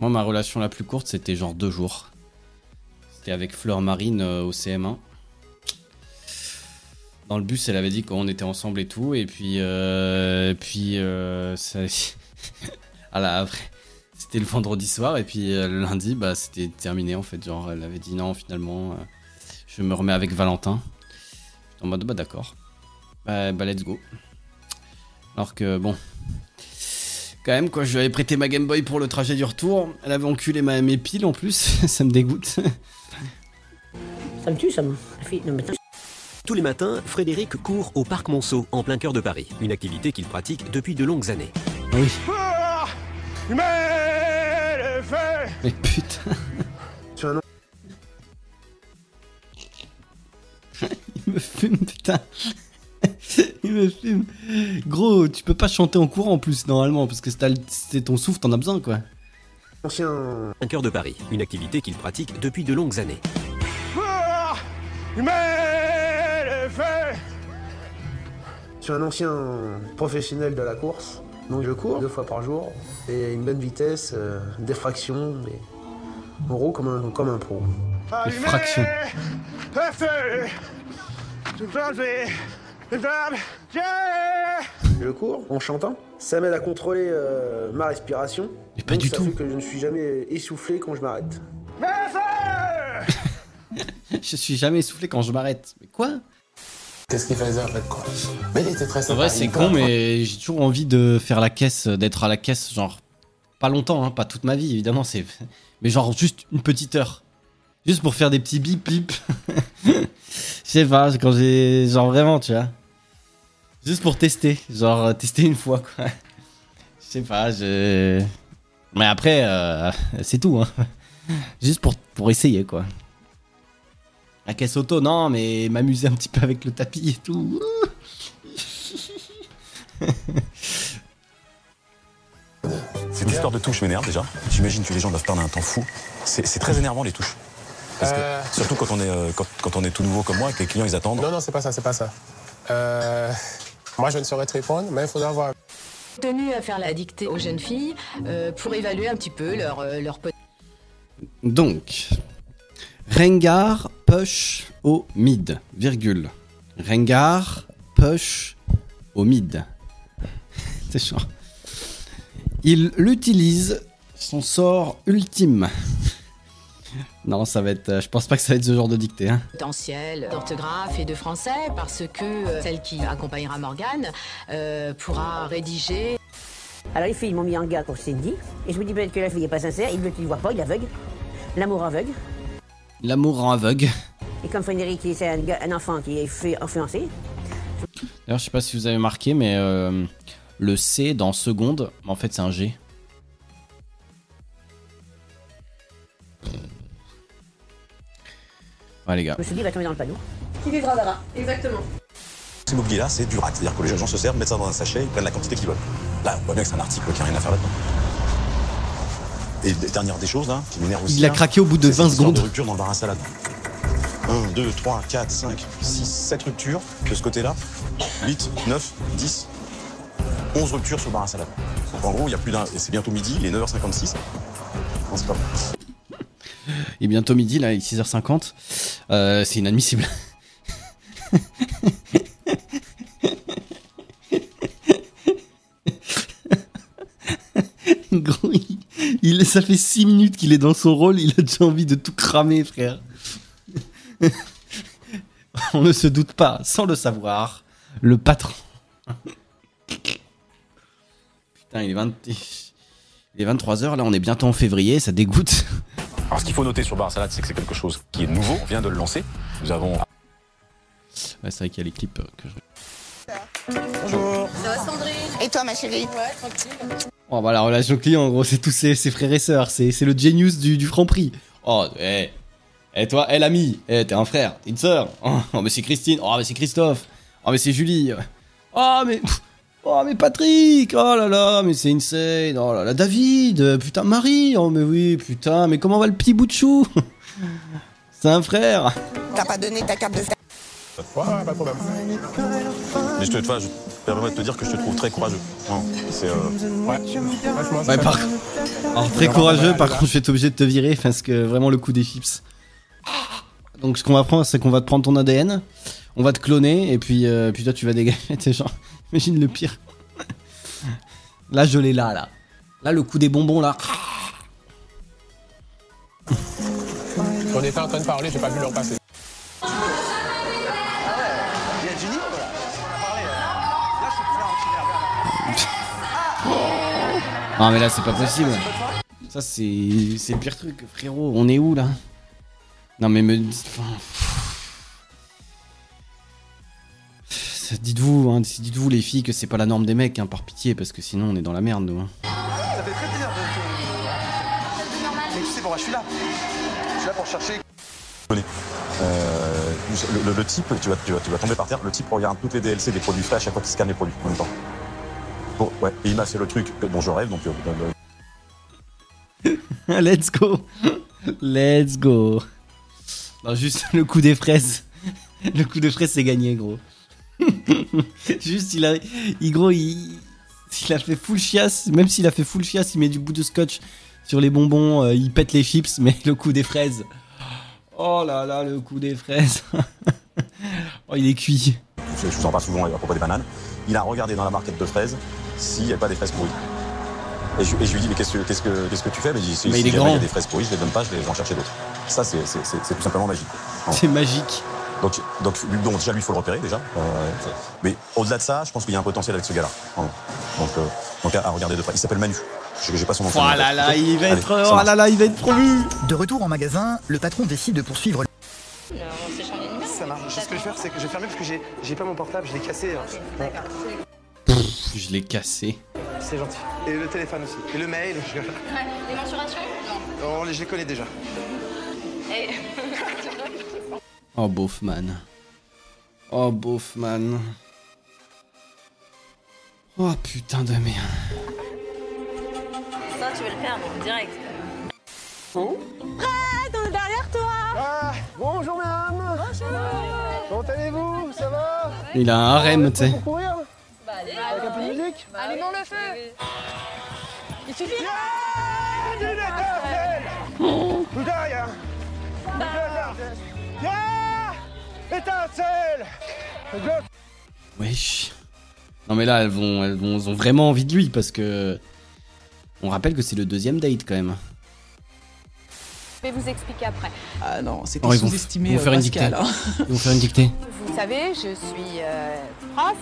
Moi, ma relation la plus courte, c'était genre 2 jours. C'était avec Fleur Marine au CM1. Dans le bus, elle avait dit qu'on était ensemble et tout. Et puis, ça... après, c'était le vendredi soir. Et puis le lundi, bah, c'était terminé en fait. Genre, elle avait dit non, finalement, je me remets avec Valentin. J'étais en mode, bah d'accord. Bah, let's go. Alors que, bon... Quand même, quoi, je lui avais prêté ma Game Boy pour le trajet du retour. Elle avait enculé mes piles en plus. Ça me dégoûte. Ça me tue, ça me... Tous les matins, Frédéric court au Parc Monceau, en plein cœur de Paris. Une activité qu'il pratique depuis de longues années. Oui. Ah, mais Mais putain. Il me fume, putain. Il me fume. Gros, tu peux pas chanter en courant en plus, normalement, parce que c'est ton souffle, t'en as besoin, quoi. Un cœur de Paris, une activité qu'il pratique depuis de longues années. ah, mais Je suis un ancien professionnel de la course, donc je cours 2 fois par jour et une bonne vitesse, d'effraction, mais on roule comme un pro. Effraction. Je cours en chantant, ça m'aide à contrôler ma respiration. Mais pas donc du ça tout. fait que je ne suis jamais essoufflé quand je m'arrête. Je suis jamais essoufflé quand je m'arrête. Mais quoi? Qu'est-ce qu'il faisait en fait quoi? Mais il était très sympa. En vrai, c'est con, mais j'ai toujours envie de faire la caisse, d'être à la caisse, genre, pas longtemps, hein, pas toute ma vie, évidemment, c'est... Mais genre, juste une petite heure. Juste pour faire des petits bip bip. Je sais pas, quand j'ai... Genre, vraiment, tu vois. Juste pour tester, genre, tester une fois, quoi. Je sais pas, Mais après, c'est tout, hein. Juste pour essayer, quoi. La caisse auto, non, mais m'amuser un petit peu avec le tapis et tout. Cette histoire de touche m'énerve déjà. J'imagine que les gens doivent perdre un temps fou. C'est très énervant les touches. Parce que, surtout quand on est tout nouveau comme moi et que les clients ils attendent. Non, c'est pas ça, c'est pas ça. Moi, je ne saurais te répondre, mais il faudra voir. Tenu à faire la dictée aux jeunes filles pour évaluer un petit peu leur Donc, Rengar push au mid, virgule. Rengar push au mid. C'est chiant. Il utilise son sort ultime. Non, ça va être... je pense pas que ça va être ce genre de dictée. Hein. potentiel d'orthographe et de français parce que celle qui accompagnera Morgane pourra rédiger. Alors les filles m'ont mis en garde pour Cindy, et je me dis peut-être que la fille est pas sincère, il ne le voit pas, il est aveugle. L'amour aveugle. L'amour rend aveugle. Et comme Frédéric, c'est un enfant qui est fait influencer. D'ailleurs, je sais pas si vous avez marqué, mais le C dans seconde, en fait, c'est un G. Ouais, les gars. Je me suis dit, il va tomber dans le panneau. Qui vivra verra, exactement. Ce mobilier-là, c'est du rack. C'est-à-dire que les gens se servent, mettent ça dans un sachet, ils prennent la quantité qu'ils veulent. Là, on voit bien que c'est un article qui n'a rien à faire là-dedans. Et dernière des choses, là, qui m'énerve aussi. Il a craqué au bout de 20 secondes. De rupture dans le bar à salade. 1, 2, 3, 4, 5, 6, 7 ruptures de ce côté-là. 8, 9, 10, 11 ruptures sur le bar à salade. Donc en gros, il y a plus d'un. Et c'est bientôt midi, il est 9h56. Non, c'est pas bon. Et bientôt midi, là, il est 6h50. C'est inadmissible. Gros, ça fait 6 minutes qu'il est dans son rôle, il a déjà envie de tout cramer, frère. On ne se doute pas, sans le savoir, le patron. Putain, il est 23h, là, on est bientôt en février, ça dégoûte. Alors ce qu'il faut noter sur bar à salade, c'est que c'est quelque chose qui est nouveau, on vient de le lancer. Nous avons... Ouais, c'est vrai qu'il y a les clips que je... Bonjour. Ça va Sandrine? Et toi, ma chérie? Ouais, tranquille. Oh bah la relation client, en gros, c'est tous ses frères et sœurs, c'est le genius du Franprix. Oh, toi, l'ami, t'es un frère, t'es une sœur. Oh, mais c'est Christine, oh, mais c'est Christophe, oh, mais c'est Julie. Oh, mais Patrick, oh là là, mais c'est insane, oh là là, David, putain, Marie, oh, mais oui, putain, mais comment va le petit bout de chou? C'est un frère. T'as pas donné ta carte de... fait. Ouais, pas de problème. Mais je me permets de te dire que je te trouve très courageux. Non, c'est Ouais. Franchement, Ouais, par alors, très courageux, par contre, je vais être obligé de te virer parce que vraiment le coup des chips. Donc, ce qu'on va prendre, c'est qu'on va te prendre ton ADN, on va te cloner, et puis toi, tu vas dégager. T'es genre, imagine le pire. Là, je l'ai là. Là, le coup des bonbons, là. On était en train de parler, j'ai pas vu l'heure passer. Non, mais là, c'est pas possible. Ça, c'est le pire truc, frérot. On est où, là? Non, mais dites-vous, hein, dites-vous, les filles, que c'est pas la norme des mecs, hein, par pitié, parce que sinon, on est dans la merde, nous. Hein. Ça fait très plaisir de Mais tu sais pourquoi je suis là. Je suis là pour chercher. le type, tu vas tomber par terre. Le type regarde toutes les DLC des produits frais à chaque fois qu'il scanne les produits en même temps. Bon, ouais, et il m'a fait le truc dont je rêve, donc. Let's go. Let's go. Non, juste le coup des fraises. Le coup de fraises, c'est gagné, gros. Juste, il a fait full chiasse. Même s'il a fait full chiasse, il met du bout de scotch sur les bonbons, il pète les chips, mais le coup des fraises. Oh là là, le coup des fraises. Oh, il est cuit. Je vous en parle souvent à propos des bananes. Il a regardé dans la marquette de fraises s'il n'y avait pas des fraises pourries. Et je lui dis, mais qu'est-ce que tu fais? Mais il dit, mais il est y grand. a des fraises pourries, je les donne pas, je vais en chercher d'autres. Ça, c'est tout simplement magique. C'est magique. Donc déjà, lui, il faut le repérer, déjà. Mais au-delà de ça, je pense qu'il y a un potentiel avec ce gars-là. Donc à regarder de près. Il s'appelle Manu. J'ai pas son nom. Oh là là, il va être promu. De retour en magasin, le patron décide de poursuivre. Ça marche. Ce que je vais faire, c'est que je vais fermer parce que j'ai pas mon portable, je l'ai cassé. Ouais. Je l'ai cassé. C'est gentil. Et le téléphone aussi. Et le mail. Les mensurations? Non, je les connais déjà. Oh, Beaufman. Oh, Beaufman. Oh, putain de merde. Ça, tu veux le faire, donc, direct. Bon. Fred, on est derrière toi! Ah, bonjour madame. Bonjour! Comment allez-vous? Ça va? Il a un harem, tu sais. Pour courir? Bah, allez, Avec un peu de musique? allumons le feu! Il suffit! Une étincelle! Tout derrière! Étincelle! Wesh. Non mais là, elles ont vraiment envie de lui parce que... On rappelle que c'est le deuxième date quand même. Je vais vous expliquer après. Ah non, c'était Oh, sous-estimé, ils vont faire une Pascal. dictée. Ils vont faire une dictée. Vous savez, je suis prof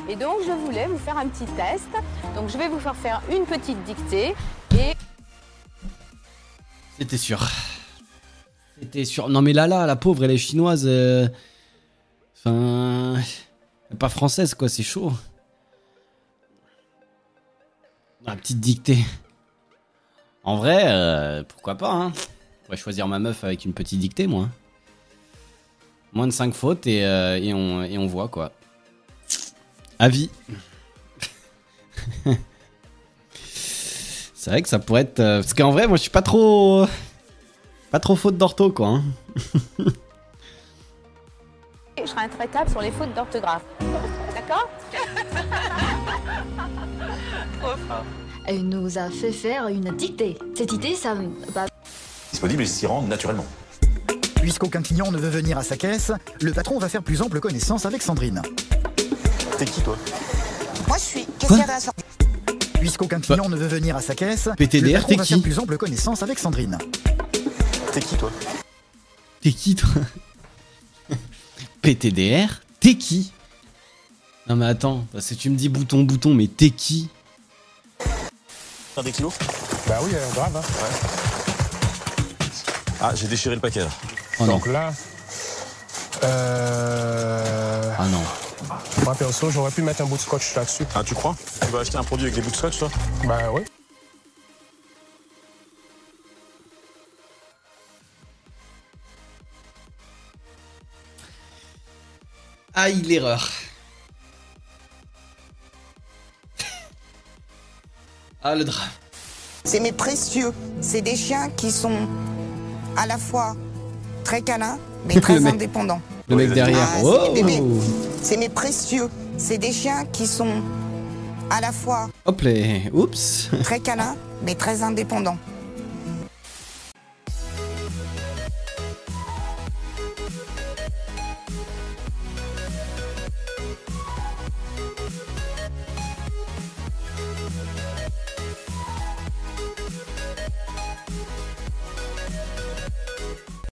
et donc je voulais vous faire un petit test. Donc je vais vous faire une petite dictée et... C'était sûr. C'était sûr. Non mais là, la pauvre, elle est chinoise. Enfin... Elle est pas française quoi, c'est chaud. La petite dictée. En vrai, pourquoi pas, hein. Je pourrais choisir ma meuf avec une petite dictée, moi. Moins de 5 fautes et on voit, quoi. Avis. C'est vrai que ça pourrait être... parce qu'en vrai, moi, je suis pas trop... Pas trop faute d'ortho, quoi. Hein. je serai intraitable sur les fautes d'orthographe. D'accord? Elle nous a fait faire une dictée. Cette idée, ça... Disponible et s'y rend naturellement. Puisqu'aucun client ne veut venir à sa caisse, le patron va faire plus ample connaissance avec Sandrine. T'es qui, toi? Moi, je suis caissière à la sortie. Puisqu'aucun client ne veut venir à sa caisse, PTDR, le patron t'es va qui? faire plus ample connaissance avec Sandrine. T'es qui, toi? T'es qui, toi? PTDR? T'es qui? Non mais attends, parce que tu me dis bouton, mais t'es qui? Faire des kilos? Bah oui, grave. Hein. Ouais. Ah, j'ai déchiré le paquet là. Oh Donc non. là... Ah non. Moi, perso, j'aurais pu mettre un bout de scotch là-dessus. Ah, tu crois? Tu vas acheter un produit avec des bouts de scotch, toi? Bah oui. Aïe, l'erreur. Ah, le drame. C'est mes précieux. C'est des chiens qui sont à la fois très câlins, mais très indépendants. Le mec derrière. Ah, Oh. c'est mes bébés. C'est mes précieux. C'est des chiens qui sont à la fois Hop là. Oups. très câlins, mais très indépendants.